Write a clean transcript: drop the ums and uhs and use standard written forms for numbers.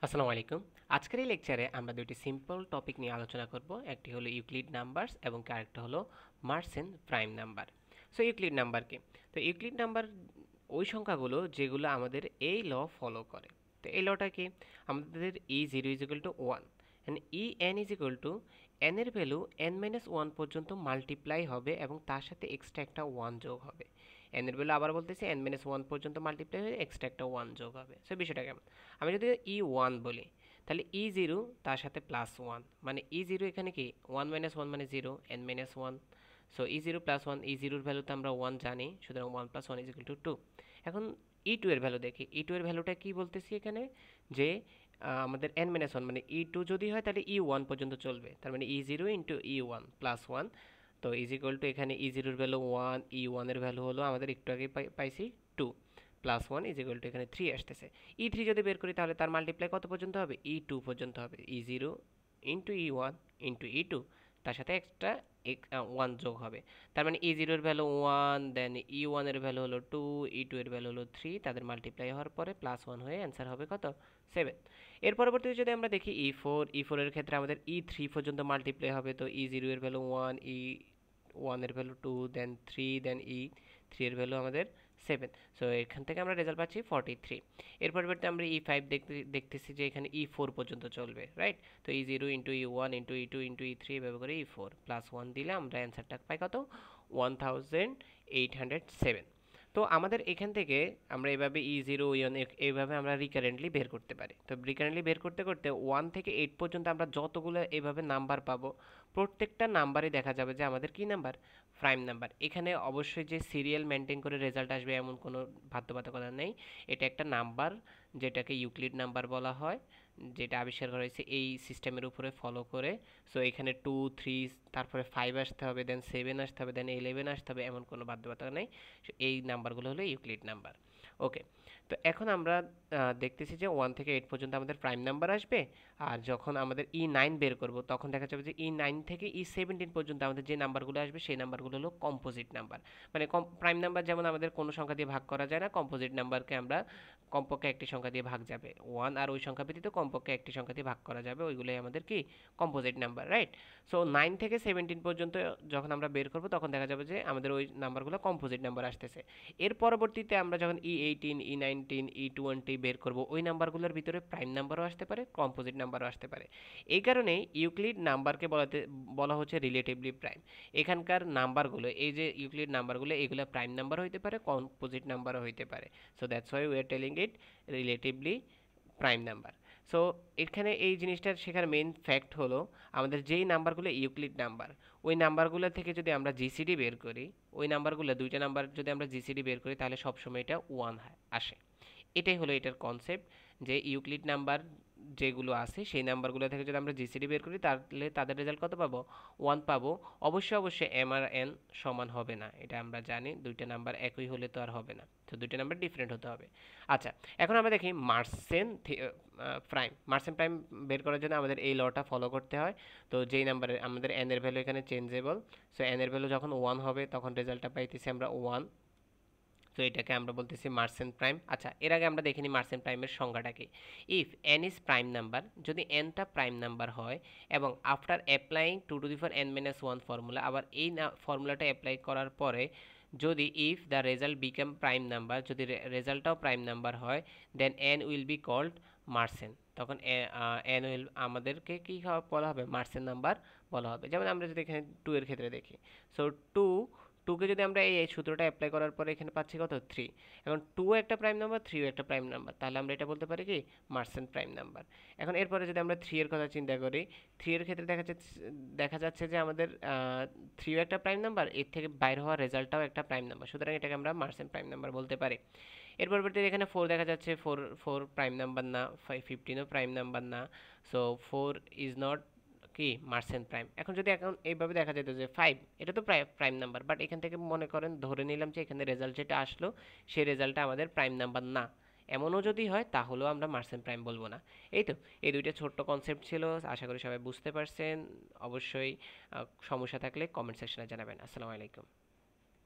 আসসালামু আলাইকুম। আজকের এই লেকচারে আমরা দুটি সিম্পল টপিক নিয়ে আলোচনা করব। একটি হলো ইউক্লিড নাম্বারস এবং আরেকটা হলো Mersenne prime number. So Euclid number কি? তো ইউক্লিড নাম্বার ওই সংখ্যাগুলো যেগুলো আমাদের এই ল ফলো করে। তো এই লটা কি? আমাদের ই zero is equal two one and E N is equal two N এর ভ্যালু এন মাইনাস ওয়ান পর্যন্ত মাল্টিপ্লাই হবে এবং তার সাথে এক্সট্রা একটা ওয়ান যোগ হবে। এন এর ভ্যালু আবার বলতেছি এন মাইনাস ওয়ান পর্যন্ত মাল্টিপ্লাই হয়ে এক্সট্রা একটা ওয়ান যোগ হবে। সো বিষয়টা কেমন? আমি যদি ই ওয়ান বলি তাহলে ই জিরো তার সাথে প্লাস ওয়ান, মানে ই জিরো এখানে কি ওয়ান মাইনাস ওয়ান মানে zero, N minus one. So E zero plus one, E জিরোর ভ্যালু তো আমরা ওয়ান জানি, সুতরাং one plus one is equal to two. এখন ই টু এর ভ্যালু দেখি, ই টু এর ভ্যালুটা কি বলতেছি এখানে, যে আমাদের এন মাইনাস ওয়ান মানে ই টু যদি হয় তাহলে ই ওয়ান পর্যন্ত চলবে, তার মানে ই zero into E one plus one. তো ইজ ইকুয়াল টু এখানে ই জিরোর ভ্যালু ওয়ান, ই ওয়ানের ভ্যালু হলো আমাদের একটু আগে পাইছি two, plus one is equal to এখানে থ্রি আসতেছে। ই থ্রি যদি বের করি তাহলে তার মাল্টিপ্লাই কত পর্যন্ত হবে? ই টু পর্যন্ত হবে। E zero into E one into E two, তার সাথে এক্সট্রা ওয়ান যোগ হবে। তার মানে ই জিরোর ভ্যালু ওয়ান, দেন ই ওয়ানের ভ্যালু হলো টু, ই টু এর ভ্যালু হলো থ্রি, তাদের মাল্টিপ্লাই হওয়ার পরে প্লাস ওয়ান হয়ে অ্যান্সার হবে কত? সেভেন। এর পরবর্তীতে যদি আমরা দেখি ই ফোর, ই ফোরের ক্ষেত্রে আমাদের ই থ্রি পর্যন্ত মাল্টিপ্লাই হবে। তো ই জিরো এর ভ্যালু ওয়ান, ই ওয়ানের ভ্যালু টু, দেন থ্রি, দেন ই থ্রি এর ভ্যালু আমাদের সেভেন। সো এখান থেকে আমরা রেজাল্ট পাচ্ছি 43। এর পরিবর্তে আমরা ই ফাইভ দেখতেছি যে এখানে ই ফোর পর্যন্ত চলবে, রাইট? তো E zero into E one into E two into E three এভাবে করে ই ফোর প্লাস ওয়ান দিলে আমরা অ্যান্সারটা পাই কত? 1807। তো আমাদের এখান থেকে আমরা এভাবে ই জিরো ওয়ান এইভাবে আমরা রিকারেন্টলি বের করতে পারি। তো রিকারেন্টলি বের করতে করতে ওয়ান থেকে এইট পর্যন্ত আমরা যতগুলো এভাবে নাম্বার পাবো, প্রত্যেকটা নাম্বারই দেখা যাবে যে আমাদের কি নাম্বার? Prime number. এখানে অবশ্যই যে সিরিয়াল মেনটেন করে রেজাল্ট আসবে এমন কোনো বাধ্যবাধকতা নেই। এটা একটা নাম্বার যেটাকে ইউক্লিড নাম্বার বলা হয়, যেটা আবিষ্কার করা হয়েছে এই সিস্টেমের উপরে ফলো করে। সো এখানে টু, থ্রি, তারপরে ফাইভ আসতে হবে, দেন সেভেন আসতে হবে, দেন ইলেভেন আসতে হবে, এমন কোনো বাধ্যবাধকতা নেই। এই নাম্বারগুলো হলো ইউক্লিড নাম্বার। ওকে। তো এখন আমরা দেখতেছি যে ওয়ান থেকে এইট পর্যন্ত আমাদের প্রাইম নাম্বার আসবে। আর যখন আমাদের ই নাইন বের করব তখন দেখা যাবে যে ই নাইন থেকে ই সেভেন্টিন পর্যন্ত আমাদের যে নাম্বারগুলো আসবে সেই নাম্বারগুলো হলো কম্পোজিট নাম্বার। মানে প্রাইম নাম্বার যেমন আমাদের কোনো সংখ্যা দিয়ে ভাগ করা যায় না, কম্পোজিট নাম্বারকে আমরা কমপক্ষে একটি সংখ্যা দিয়ে ভাগ যাবে, ওয়ান আর ওই সংখ্যা ব্যতীত কমপক্ষে একটি সংখ্যা দিয়ে ভাগ করা যাবে, ওইগুলোই আমাদের কি composite number, right? So nine থেকে সেভেন্টিন পর্যন্ত যখন আমরা বের করব তখন দেখা যাবে যে আমাদের ওই নাম্বারগুলো কম্পোজিট নাম্বার আসতেছে। এর পরবর্তীতে আমরা যখন ই এইটিন, ই নাইনটিন, ই টোয়েন্টি বের করব ওই নাম্বারগুলোর ভিতরে প্রাইম নাম্বারও আসতে পারে, কম্পোজিট নাম্বারও আসতে পারে। এই কারণে ইউক্লিড নাম্বারকে বলা হচ্ছে রিলেটিভলি প্রাইম। এখানকার নাম্বারগুলো, এই যে ইউক্লিড নাম্বারগুলো, এগুলো প্রাইম নাম্বার হইতে পারে, কম্পোজিট নাম্বারও হইতে পারে। So that's why we are telling it relatively prime number. So এখানে এই জিনিসটার শেখার মেইন ফ্যাক্ট হলো আমাদের যেই নাম্বারগুলো ইউক্লিড নাম্বার, ওই নাম্বারগুলো থেকে যদি আমরা জিসিডি বের করি, ওই নাম্বারগুলো দুইটা নাম্বার যদি আমরা জিসিডি বের করি তাহলে সবসময় এটা ওয়ান আসে। এটাই হলো এটার কনসেপ্ট, যে ইউক্লিড নাম্বার যেগুলো আছে সেই নাম্বারগুলো থেকে যদি আমরা জিসিডি বের করি তাহলে তাদের রেজাল্ট কত পাবো? ওয়ান পাবো। অবশ্যই অবশ্যই এম আর এন সমান হবে না, এটা আমরা জানি, দুইটা নাম্বার একই হলে তো আর হবে না, তো দুইটা নাম্বার ডিফারেন্ট হতে হবে। আচ্ছা, এখন আমরা দেখি মার্সেন প্রাইম। মার্সেন প্রাইম বের করার জন্য আমাদের এই লটা ফলো করতে হয়। তো যেই নাম্বারে আমাদের এন এর ভ্যালু এখানে চেঞ্জেবল, সো এন এর ভ্যালু যখন ওয়ান হবে তখন রেজাল্টটা পাইতেছি আমরা ওয়ান। তো এটাকে আমরা বলতেছি মার্সেন প্রাইম। আচ্ছা, এর আগে আমরা দেখিনি মার্সেন প্রাইমের সংজ্ঞাটা কি। If N is prime number, যদি এনটা প্রাইম নাম্বার হয় এবং after applying two to the power N minus one formula, আবার এই ফর্মুলাটা অ্যাপ্লাই করার পরে যদি if the result become prime number, যদি রেজাল্টটাও প্রাইম নাম্বার হয়, than n will be called মার্সেন। তখন এন উইল আমাদেরকে কি বলা হবে? মার্সেন নাম্বার বলা হবে। যেমন আমরা যদি এখানে টু এর ক্ষেত্রে দেখি, সো টু, টুকে যদি আমরা এই সূত্রটা অ্যাপ্লাই করার পরে এখানে পাচ্ছি কত? থ্রি। এখন টু একটা প্রাইম নাম্বার, থ্রিও একটা প্রাইম নাম্বার, তাহলে আমরা এটা বলতে পারি কি মার্সেন প্রাইম নাম্বার। এখন এরপরে যদি আমরা থ্রি এর কথা চিন্তা করি, থ্রি এর ক্ষেত্রে দেখা যাচ্ছে যে আমাদের থ্রিও একটা প্রাইম নাম্বার, এর থেকে বাইর হওয়া রেজাল্টটাও একটা প্রাইম নাম্বার, সুতরাং এটাকে আমরা মার্সেন প্রাইম নাম্বার বলতে পারি। এর পরবর্তীতে এখানে ফোর দেখা যাচ্ছে, ফোর ফোর প্রাইম নাম্বার না, ফিফটিনও প্রাইম নাম্বার না, সো ফোর ইজ নট কি মার্সেন্ট প্রাইম। এখন যদি এখন এইভাবে দেখা যেত যে ফাইভ, এটা তো প্রাইম নাম্বার, বাট এখান থেকে মনে করেন ধরে নিলাম যে এখানে রেজাল্ট যেটা আসলো সেই রেজাল্টটা আমাদের প্রাইম নাম্বার না, এমনও যদি হয় তাহলেও আমরা মার্সেন্ট প্রাইম বলবো না। এই তো, এই দুইটা ছোট্ট কনসেপ্ট ছিল, আশা করি সবাই বুঝতে পারছেন। অবশ্যই সমস্যা থাকলে কমেন্ট সেকশনে জানাবেন। আসসালামু আলাইকুম।